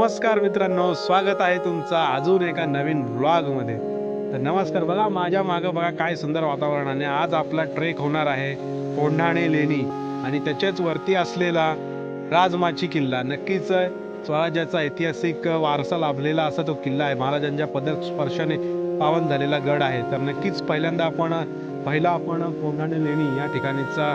नमस्कार मित्रांनो, स्वागत आहे तुमचा अजून एका नवीन व्लॉगमध्ये. तर नमस्कार. बघा माझ्या मागं बघा काय सुंदर वातावरण आहे. आज आपला ट्रेक होणार आहे कोंढाणे लेणी आणि त्याच्याच वरती असलेला राजमाची किल्ला. नक्कीच स्वराज्याचा ऐतिहासिक वारसा लाभलेला असा तो किल्ला आहे. महाराजांच्या पदस्पर्शाने पावन झालेला गड आहे. तर नक्कीच पहिला आपण कोंढाणे लेणी या ठिकाणीचा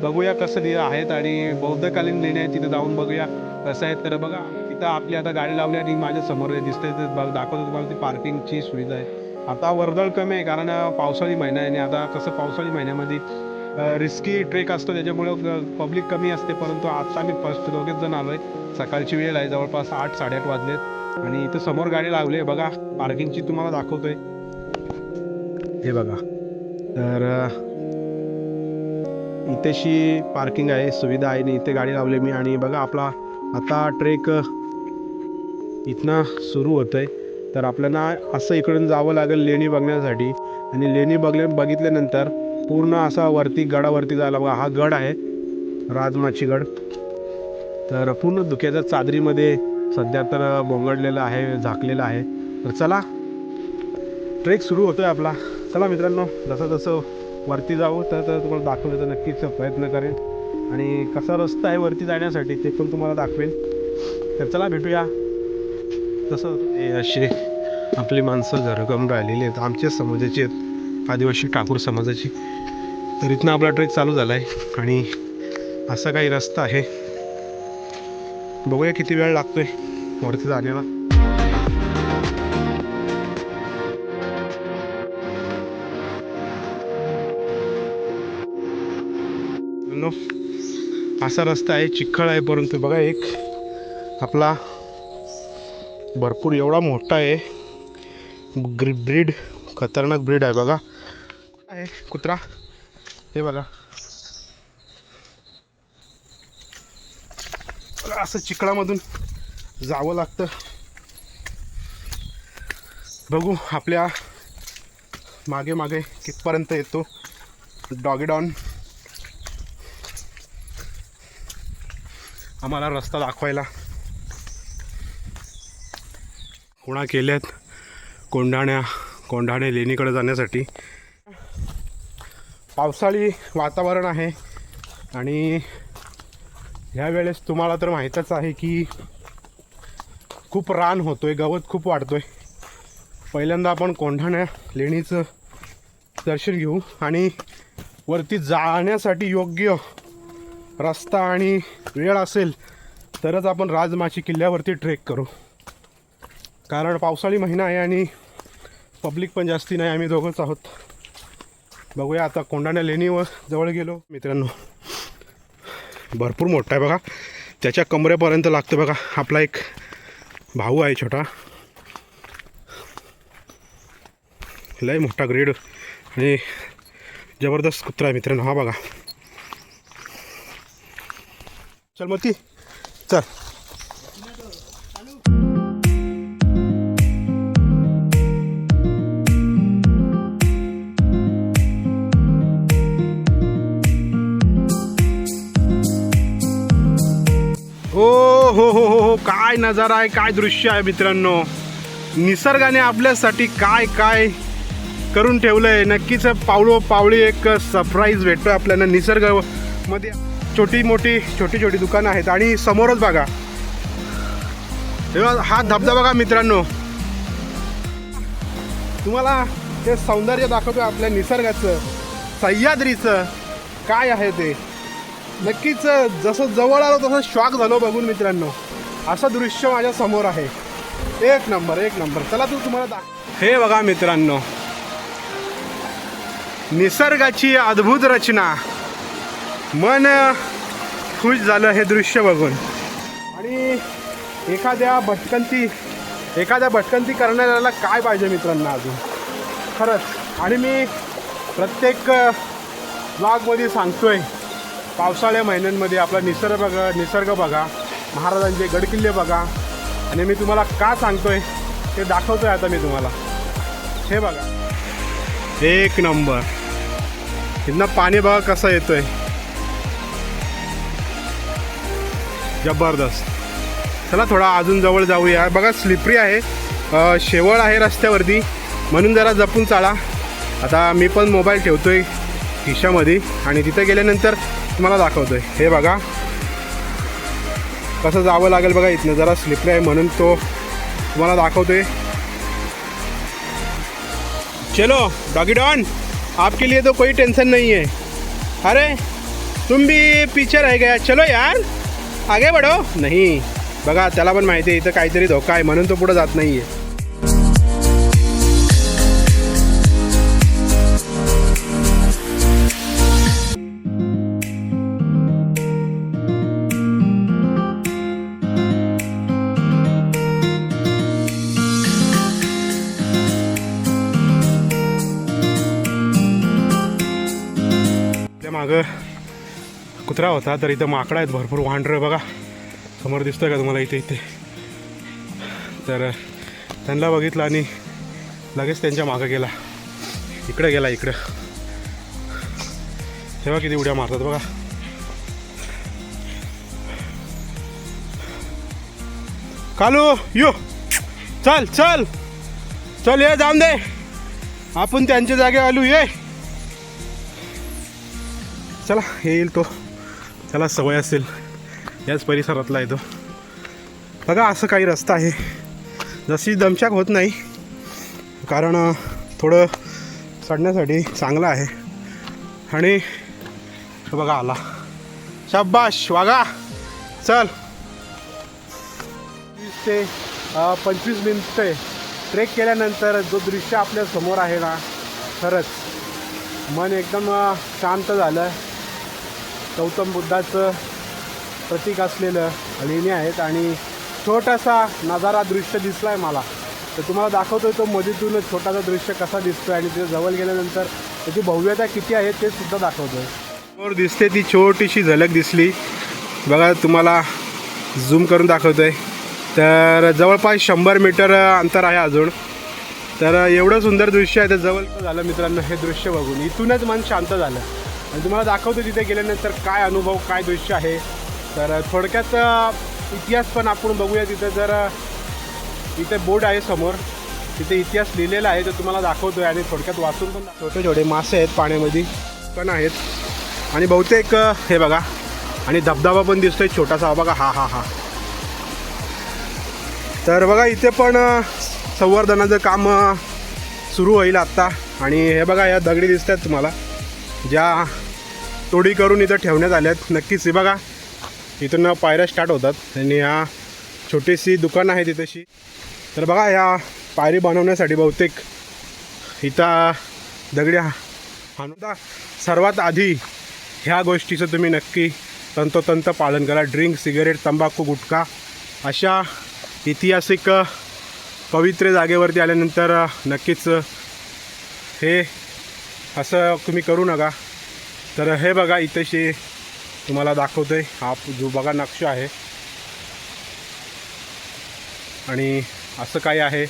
बघूया कसं ते आहेत आणि बौद्धकालीन लेणी आहेत, तिथे जाऊन बघूया कसं आहे. तर बघा तिथं आपली आता गाडी लावली आणि माझ्या समोर दिसते ते दाखवतो तुम्हाला, ती पार्किंगची सुविधा आहे. आता वर्दळ कमी आहे कारण पावसाळी महिना आहे आणि आता कसं पावसाळी महिन्यामध्ये रिस्की ट्रेक असतो, त्याच्यामुळं पब्लिक कमी असते. परंतु आता आम्ही फर्स्ट दोघेच जण आलो आहे. सकाळची वेळ आहे, जवळपास 8-8:30 वाजलेत आणि इथं समोर गाडी लावली आहे. बघा पार्किंगची तुम्हाला दाखवतोय, हे बघा. तर इथेशी पार्किंग आहे, सुविधा आहे आणि इथे गाडी लावली मी. आणि बघा आपला आता ट्रेक इथनं सुरू होतं आहे. तर आपल्याला असं इकडून जावं लागेल लेणी बघण्यासाठी आणि लेणी बघितल्यानंतर पूर्ण असा वरती गडावरती जायला. बघा हा गड आहे राजमाची गड. तर पूर्ण धुक्याच्या चादरीमध्ये सध्या तर बोंगडलेलं आहे, झाकलेलं आहे. तर चला ट्रेक सुरू होतो आहे आपला. चला मित्रांनो, जसं वरती जाऊ तर तुम्हाला दाखवण्याचा नक्कीच प्रयत्न करेन आणि कसा रस्ता आहे वरती जाण्यासाठी ते पण तुम्हाला दाखवेन. तर चला भेटूया. तसं हे असे आपली माणसं घरगम राहिलेली आहेत, आमच्या समाजाची आहेत, आदिवासी ठाकूर समाजाची. तर इथनं आपला ट्रेक चालू झाला आहे आणि असा काही रस्ता आहे. बघूया किती वेळ लागतोय वरती जाण्याला. असा रस्ता आहे, चिखल आहे, परंतु बघा एक आपला भरपूर एवढा मोठा आहे ब्रीड, खतरनाक ब्रीड आहे. बघा आहे कुत्रा, हे बघा. असं चिखलामधून जावं लागतं. बघू आपल्या मागे मागे कितपर्यंत येतो डॉगी डॉन आम्हाला रस्ता दाखवायला. खुणा केल्यात कोंढाणे लेणीकडे जाण्यासाठी. पावसाळी वातावरण आहे आणि ह्या वेळेस तुम्हाला तर माहीतच आहे की खूप रान होतोय, गवत खूप वाढतोय. पहिल्यांदा आपण कोंढाणे लेणीचं दर्शन घेऊ आणि वरती जाण्यासाठी योग्य रस्ता आणि वेळ असेल तरच आपण राजमाची किल्ल्यावरती ट्रेक करू. कारण पावसाळी महिना आहे आणि पब्लिक पण जास्ती नाही, आम्ही दोघंच आहोत. बघूया आता कोंढाणे लेणीवर जवळ गेलो. मित्रांनो भरपूर मोठा आहे बघा, त्याच्या कमरेपर्यंत लागतं. बघा आपला एक भाऊ आहे छोटा, लय मोठा ग्रेड आणि जबरदस्त कुत्रा आहे मित्रांनो. हा बघा, चल मती चल. हो, काय नजारा आहे, काय दृश्य आहे मित्रांनो. निसर्गाने आपल्यासाठी काय काय करून ठेवलंय. नक्कीच पावली एक सरप्राईज भेटतोय आपल्याला निसर्गामध्ये. छोटी छोटी दुकानं आहेत आणि समोरच बघा हा धबधबा. बघा मित्रांनो, तुम्हाला ते सौंदर्य दाखवतोय आपल्या निसर्गाचं, सह्याद्रीचं. काय आहे ते नक्कीच जसं जवळ आलो तसं शॉक झालो बघून मित्रांनो. असं दृश्य माझ्या समोर आहे, एक नंबर. चला तुम्हाला हे बघा मित्रांनो, निसर्गाची अद्भुत रचना. मन खुश झालं हे दृश्य बघून. आणि एखाद्या भटकंती करणाऱ्याला काय पाहिजे मित्रांनो अजून, खरंच. आणि मी प्रत्येक ब्लॉगमध्ये सांगतोय, पावसाळ्या महिन्यांमध्ये आपला निसर्ग बघा, महाराजांचे गडकिल्ले बघा. आणि मी तुम्हाला का सांगतोय ते दाखवतोय आता मी तुम्हाला. हे बघा एक नंबर. इथनं पाणी बघा कसं येतोय, जबरदस्त. चला थोडा अजून जवळ जाऊया. बघा स्लिपरी आहे, शेवळ आहे रस्त्यावरती, म्हणून जरा जपून चाला. आता मी पण मोबाईल ठेवतोय खिशामध्ये आणि तिथे गेल्यानंतर तुम्हाला दाखवतोय. हे बघा कसं जावं लागेल बघा. इथनं जरा स्लिपरी आहे म्हणून तो तुम्हाला दाखवतोय. चलो डॉगी डॉन, आपके लिए तो कोई टेंशन नहीं है. अरे तुम भी पीछे रह गया, चलो यार आगे बढ़ो. नहीं बघा, त्याला पण माहिती आहे इथं काहीतरी धोका आहे म्हणून तो पुढे जात नाही आहे. मागं कुत्रा होता, तर इथं माकडं आहेत भरपूर. वांढरं बघा समोर दिसतोय का तुम्हाला इथे इथे. तर त्यांना बघितलं आणि लगेच त्यांच्या मागं गेला, इकडे गेला इकडं. तेव्हा किती उड्या मारतात बघा. कालू यो, चल चल चल, ये जाऊन दे, आपण त्यांच्या जागे आलू. ये चला, येईल तो, त्याला सवय असेल, याच परिसरातला आहे तो. बघा असं काही रस्ता आहे, जशी दमछाक होत नाही कारण थोडं चढण्यासाठी चांगलं आहे. आणि बघा आला, शाबाश वागा. चल 20 ते 25 मिनिटे ट्रेक केल्यानंतर जो दृश्य आपल्या समोर आहे ना, खरंच मन एकदम शांत झालं. गौतम बुद्धाचं प्रतीक असलेलं लेणी आहेत आणि छोटासा नजारा दृश्य दिसला आहे मला. तर तुम्हाला दाखवतो तो मधीतून छोटासा दृश्य कसा दिसतो आणि ते जवळ गेल्यानंतर त्याची भव्यता किती आहे ते सुद्धा दाखवतो आहे. समोर दिसते ती छोटीशी झलक दिसली बघा, तुम्हाला झूम करून दाखवतो आहे. तर जवळपास 100 मीटर अंतर आहे अजून. तर एवढं सुंदर दृश्य आहे, तर जवळ झालं मित्रांनो हे दृश्य बघून. इथूनच मन शांत झालं आणि तुम्हाला दाखवतो तिथे गेल्यानंतर काय अनुभव, काय दृश्य आहे. तर थोडक्यात इतिहास पण आपण बघूया. तिथे जर इथे बोर्ड आहे समोर, तिथे इतिहास लिहिलेला आहे, तर तुम्हाला दाखवतो आहे आणि थोडक्यात वाचून पण. छोटे छोटे मासे आहेत पाण्यामध्ये पण आहेत आणि बहुतेक हे बघा, आणि धबधबा पण दिसतोय छोटासा बघा. हा हा हा. तर बघा इथे पण संवर्धनाचं काम सुरू होईल आत्ता. आणि हे बघा या दगडी दिसत आहेत तुम्हाला, ज्या तोडी करून इथं ठेवण्यात आल्यात. नक्कीच हे बघा इथून पायऱ्या स्टार्ट होतात आणि ह्या छोटीशी दुकान आहे तिथेशी. तर बघा या पायरी बनवण्यासाठी बहुतेक इथं दगडी आणून. सर्वात आधी ह्या गोष्टीचं तुम्ही नक्की तंतोतंत पालन करा. ड्रिंक, सिगारेट, तंबाखू, गुटखा अशा ऐतिहासिक पवित्र जागेवरती आल्यानंतर नक्कीच हे असं तुम्ही करू नका. तर हे बघा इथेशी तुम्हाला दाखवतोय, हा जो बघा नक्षा आहे आणि असं काय आहे.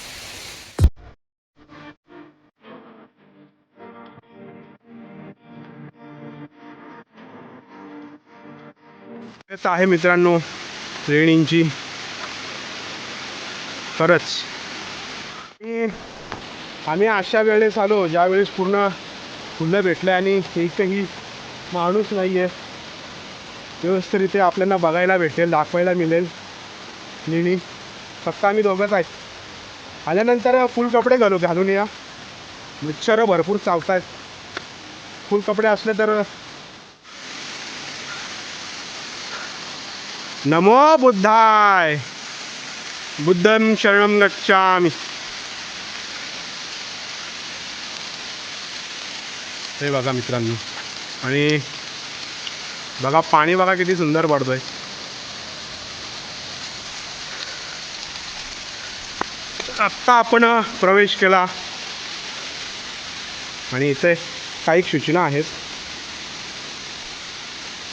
आहे मित्रांनो लेणींची खरंच. आम्ही अशा वेळेस आलो ज्यावेळेस पूर्ण फुलं भेटलं आणि एकही माणूस नाही आहे. व्यवस्थितरित्या आपल्याला बघायला भेटेल, दाखवायला मिळेल लेणी. फक्त आम्ही दोघंच आहेत. आल्यानंतर फुल कपडे घालून या, मच्छर भरपूर चावत आहेत. फुल कपडे असले तर. नमो बुद्धाय, बुद्धं शरणं गच्छामि. हे बघा मित्रांनो, आणि बघा पाणी बघा किती सुंदर पडतंय. आत्ता आपण प्रवेश केला आणि इथे काही सूचना आहेत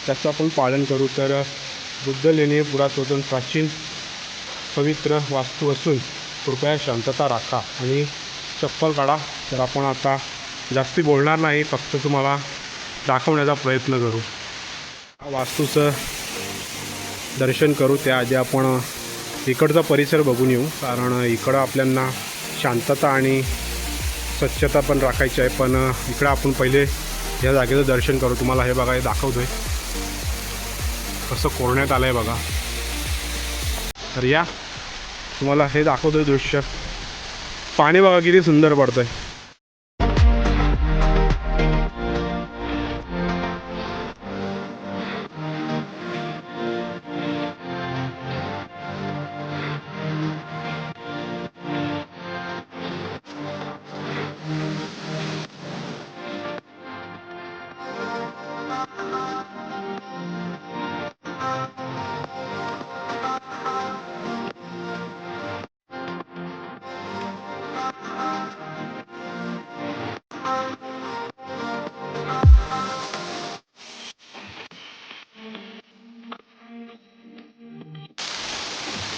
त्याचं आपण पालन करू. तर बुद्ध लेणी पुरातत्व प्राचीन पवित्र वास्तू असून कृपया शांतता राखा आणि चप्पल काढा. तर आपण आता जास्ती बोलणार नाही, फक्त तुम्हाला दाखवण्याचा प्रयत्न करू. वास्तूचं दर्शन करू त्याआधी आपण इकडचा परिसर बघून येऊ, कारण इकडं आपल्यांना शांतता आणि स्वच्छता पण राखायची आहे. पण इकडं आपण पहिले या जागेचं दर्शन करू. तुम्हाला हे बघा, हे दाखवतोय कसं कोरण्यात आलं आहे बघा. तर या तुम्हाला हे दाखवतोय दृश्य. पाणी बघा किती सुंदर पडतंय.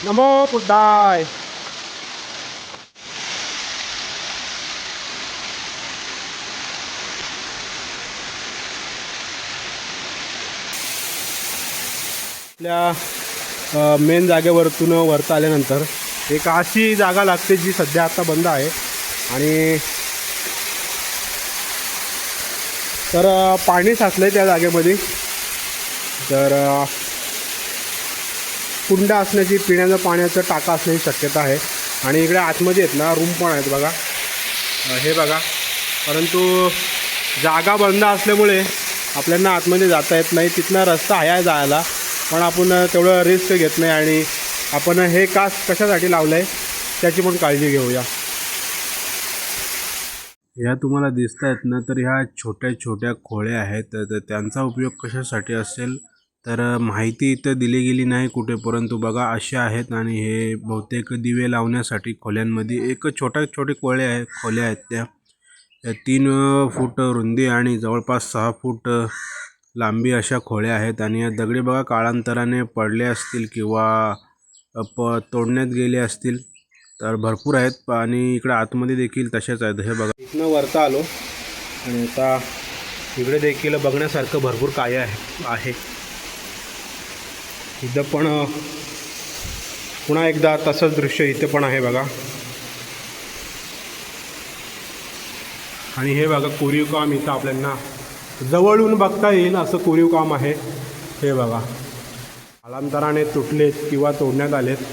नमो बुद्धाय. आपल्या मेन जागेवरतून वरता आल्यानंतर एक अशी जागा लागते जी सध्या आता बंद आहे. आणि तर पाणी साचलं आहे त्या जागेमध्ये. तर कुंड असण्याची, पिण्याचं पाण्याचं टाका असण्याची शक्यता आहे. आणि इकडे आतमध्ये आहेत ना रूम पण आहेत बघा, हे बघा. परंतु जागा बंद असल्यामुळे आपल्याला आतमध्ये जाता येत नाही. तिथनं रस्ता आहे जायला, पण आपण तेवढं रिस्क घेत नाही. आणि आपण हे कास कशासाठी लावलं आहे त्याची पण काळजी घेऊया. ह्या तुम्हाला दिसत आहेत ना, तर ह्या छोट्या छोट्या खोळ्या आहेत. तर त्यांचा उपयोग कशासाठी असेल तर माहिती इथं दिली गेली नाही कुठे, परंतु बघा असे आहेत. आणि हे बहुतेक दिवे लावण्यासाठी खोल्यांमध्ये एक छोटे खोल्या आहेत. त्या 3 फूट रुंदी आणि जवळपास 6 फूट लांबी अशा खोल्या आहेत. आणि या दगडी बघा काळांतराने पडले असतील किंवा तोडण्यात गेले असतील, तर भरपूर आहेत. आणि इकडे आतमध्ये देखील तशाच आहेत. हे बघा, इथनं वरता आलो आणि आता इकडे देखील बघण्यासारखं भरपूर काय आहे. इथं पण पुन्हा एकदा तसंच दृश्य इथे पण आहे बघा. आणि हे बघा कोरीव काम इथं आपल्याला जवळून बघता येईल असं कोरीव काम आहे. हे बघा कालांतराने तुटलेत किंवा तोडण्यात आलेत.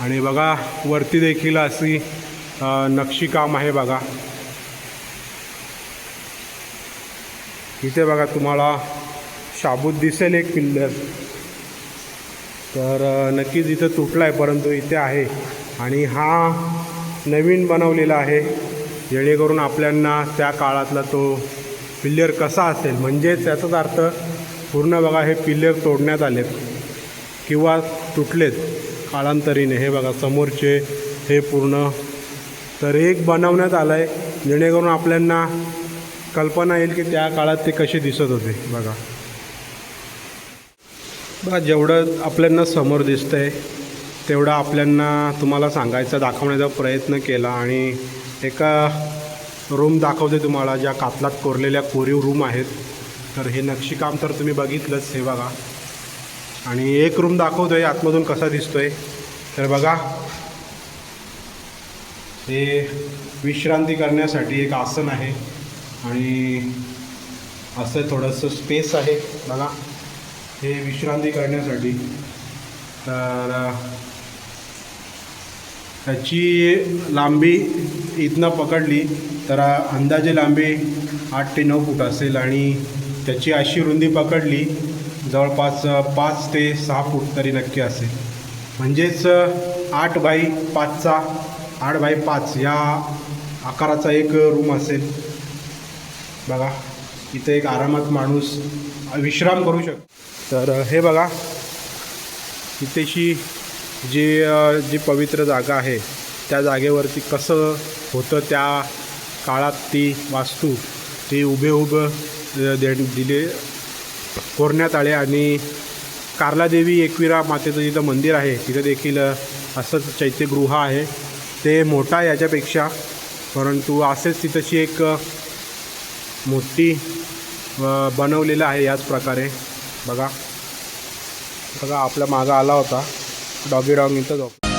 आणि बघा वरती देखील अशी नक्षीकाम आहे बघा. इथे बघा तुम्हाला शाबूत दिसेल एक पिल्लर. तर नक्कीच इथं तुटला आहे, परंतु इथे आहे. आणि हा नवीन बनवलेला आहे, जेणेकरून आपल्यांना त्या काळातला तो पिल्लर कसा असेल, म्हणजे त्याचाच अर्थ पूर्ण बघा हे पिल्लर तोडण्यात आलेत किंवा तुटलेत काळांतरीने. हे बघा समोरचे हे पूर्ण तर एक बनवण्यात आलं आहे, जेणेकरून आपल्यांना कल्पना येईल की त्या काळात ते कसे दिसत होते. बघा जेवढं आपल्यांना समोर दिसतं आहे तेवढं आपल्यांना तुम्हाला सांगायचा, दाखवण्याचा प्रयत्न केला. आणि एका रूम दाखवते तुम्हाला, ज्या कातलात कोरलेल्या कोरीव रूम आहेत. तर हे नक्षीकाम तर तुम्ही बघितलंच, हे बघा. आणि एक रूम दाखवतो आहे आतमधून कसा दिसतो आहे. तर बघा हे विश्रांती करण्यासाठी एक आसन आहे. आणि असं थोडंसं स्पेस आहे बघा, हे विश्रांती करण्यासाठी. तर त्याची लांबी इथनं पकडली तर अंदाजे लांबी 8 ते 9 फूट असेल. आणि त्याची अशी रुंदी पकडली जवळपास 5 ते 6 फूट तरी नक्की असेल. म्हणजेच 8 बाय 5 या आकाराचा एक रूम असेल बघा. इथे एक आरामात माणूस विश्राम करू शकतो. तर हे बघा इथेशी जी पवित्र जागा आहे त्या जागेवरती कसं होतं त्या काळात, ती वास्तू ती उभे दिले कोरण्यात आले. आणि कार्लादेवी एकविरा मातेचं जिथं मंदिर आहे तिथं देखील असंच चैत्यगृह आहे. ते मोठा आहे याच्यापेक्षा, परंतु असेच तिथंशी एक मोठी बनवलेलं आहे याच प्रकारे. बघा आपल्या मागं आला होता डॉगी डॉग इथं जाऊ.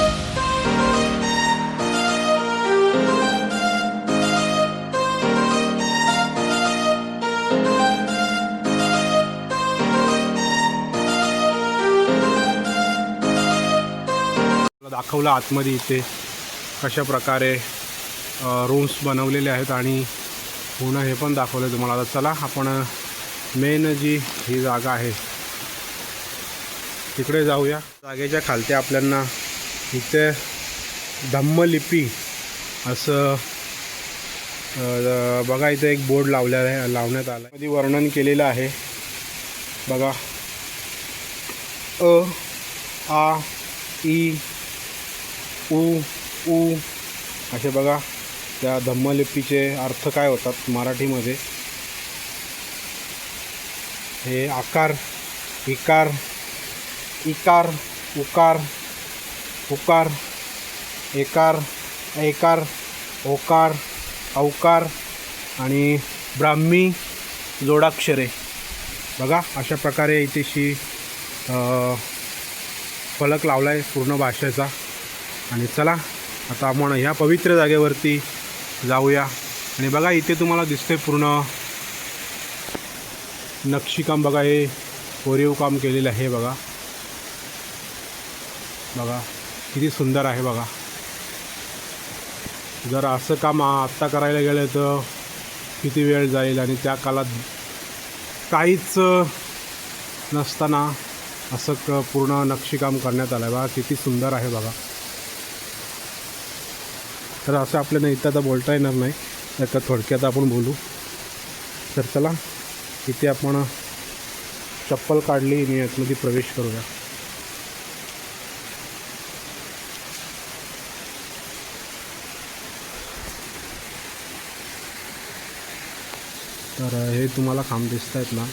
दाखवलं आतमध्ये इथे कशा प्रकारे रूम्स बनवलेले आहेत आणि पूर्ण हे पण दाखवलं तुम्हाला. आता चला आपण मेन जी ही जागा आहे तिकडे जाऊया. जागेच्या खालती आपल्याला इथे धम्मलिपी असं बघा इथे एक बोर्ड लावण्यात आला आहे. वर्णन केलेलं आहे बघा. अ आ ई उ उ असे बघा त्या धम्मलिपीचे अर्थ काय होतात मराठीमध्ये. हे आकार, इकार, इकार, उकार, उकार, एकार, ऐकार, ओकार, औकार आणि ब्राह्मी जोडाक्षरे बघा. अशा प्रकारे इथेशी फलक लावला आहे पूर्ण भाषेचा. आणि चला आता आपण ह्या पवित्र जागेवरती जाऊया. आणि बघा इथे तुम्हाला दिसते पूर्ण नक्षीकाम बघा. हे कोरीव काम केलेलं आहे बघा. बघा किती सुंदर आहे बघा. जर असं काम आत्ता करायला गेलं तर किती वेळ जाईल आणि त्या काळात काहीच नसताना असं पूर्ण नक्षीकाम करण्यात आलं आहे बघा. किती सुंदर आहे बघा. तर असं आपल्याला इथं आता बोलता येणार नाही, आता थोडक्यात आपण बोलू. तर चला इथे आपण चप्पल काढली आणि यातमध्ये प्रवेश करूया. तर हे तुम्हाला खांब दिसत आहेत ना,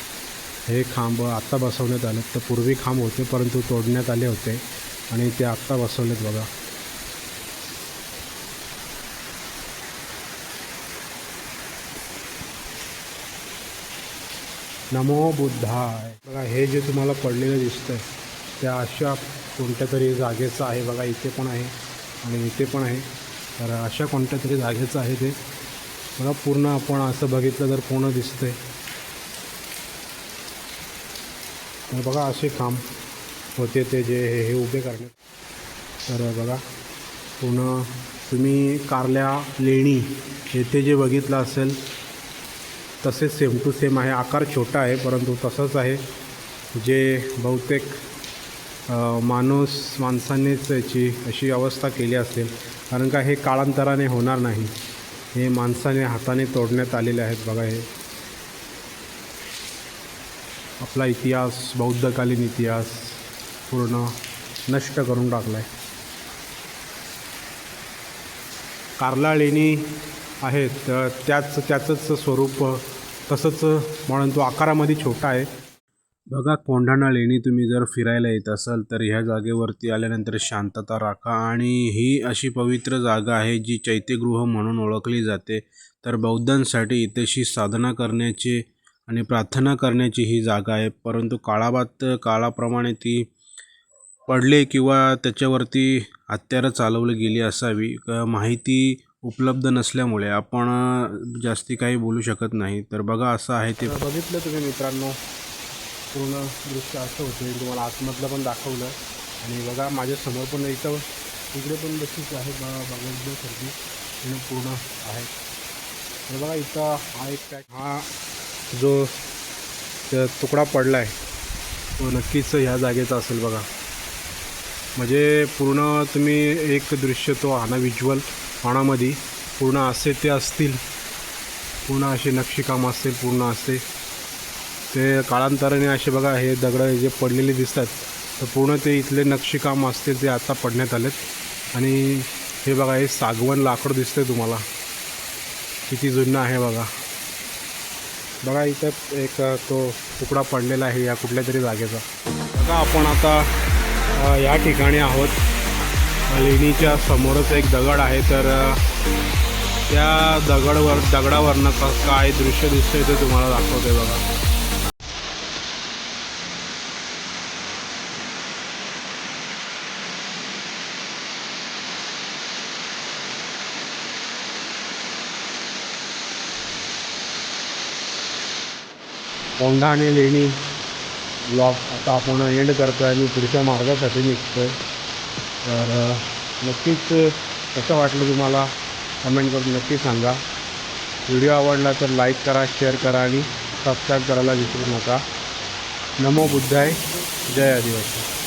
हे खांब आत्ता बसवण्यात आले. तर पूर्वी खांब होते परंतु तोडण्यात आले होते आणि ते आत्ता बसवलेत बघा. नमो बुद्धाय. बघा हे जे तुम्हाला पडलेलं दिसतं आहे त्या अशा कोणत्या तरी जागेचं आहे बघा. इथे पण आहे आणि इथे पण आहे. तर अशा कोणत्या तरी जागेचं आहे ते बघा. पूर्ण आपण असं बघितलं तर पूर्ण दिसतं आहे. तर बघा असे काम होते ते जे हे उभे करण्यात. तर बघा पूर्ण तुम्ही कारल्या लेणी येथे जे बघितलं असेल तसेच सेम टू सेम आहे. आकार छोटा आहे परंतु तसंच आहे. जे बहुतेक माणसानेच याची अशी अवस्था केली असेल, कारण का हे काळांतराने होणार नाही. हे माणसाने हाताने तोडण्यात आलेले आहेत बघा. हे आपला इतिहास, बौद्धकालीन इतिहास पूर्ण नष्ट करून टाकला आहे. कारला लेणी आहेत तर त्याचंच स्वरूप तसंच म्हणून तो आकारामध्ये छोटा आहे बघा. कोंढाणा लेणी तुम्ही जर फिरायला येत असाल तर ह्या जागेवरती आल्यानंतर शांतता राखा. आणि ही अशी पवित्र जागा आहे जी चैत्यगृह म्हणून ओळखली जाते. तर बौद्धांसाठी इथेशी साधना करण्याची आणि प्रार्थना करण्याची ही जागा आहे. परंतु काळाप्रमाणे ती पडले किंवा त्याच्यावरती हत्यारं चालवली गेली असावी माहिती उपलब्ध नसल्यामुळे आपण जास्ती काही बोलू शकत नाही. तर बघा असं आहे ते. बघितलं तुम्ही मित्रांनो, पूर्ण दृश्य असं होतं. तुम्हाला आतमधलं पण दाखवलं. आणि बघा माझ्यासमोर पण इथं इकडे पण बशीच आहे बघण्यासारखी पूर्ण आहे. तर बघा इथं हा एक पॅक, हा जो तुकडा पडला आहे तो नक्कीच ह्या जागेचा असेल बघा. म्हणजे पूर्ण तुम्ही एक दृश्य तो आणा व्हिज्युअल मनामध्ये पूर्ण असे ते असतील, पूर्ण असे नक्षीकाम असतील पूर्ण असे ते काळांतराने असे बघा. हे दगड जे पडलेले दिसतात तर पूर्ण ते इथले नक्षीकाम असतील ते आता पडण्यात आलेत. आणि हे बघा हे सागवन लाकूड दिसतंय तुम्हाला, किती जुनं आहे बघा. बघा इथं एक तो तुकडा पडलेला आहे या कुठल्या तरी जागेचा बघा. आपण आता या ठिकाणी आहोत. लेणीच्या समोरच एक दगड आहे. तर त्या दगडावरनं काय दृश्य दिसतंय ते तुम्हाला दाखवते बघा. कोंढाणे लेणी ब्लॉग आता आपण एंड करतो आहे. मी पुढच्या मार्गासाठी निघतो आहे. तर नक्कीच कसं वाटलं तुम्हाला कमेंट करून नक्की सांगा. व्हिडिओ आवडला तर लाईक करा, शेअर करा आणि सबस्क्राईब करायला विसरू नका. नमो बुद्धाय. जय आदिवासी.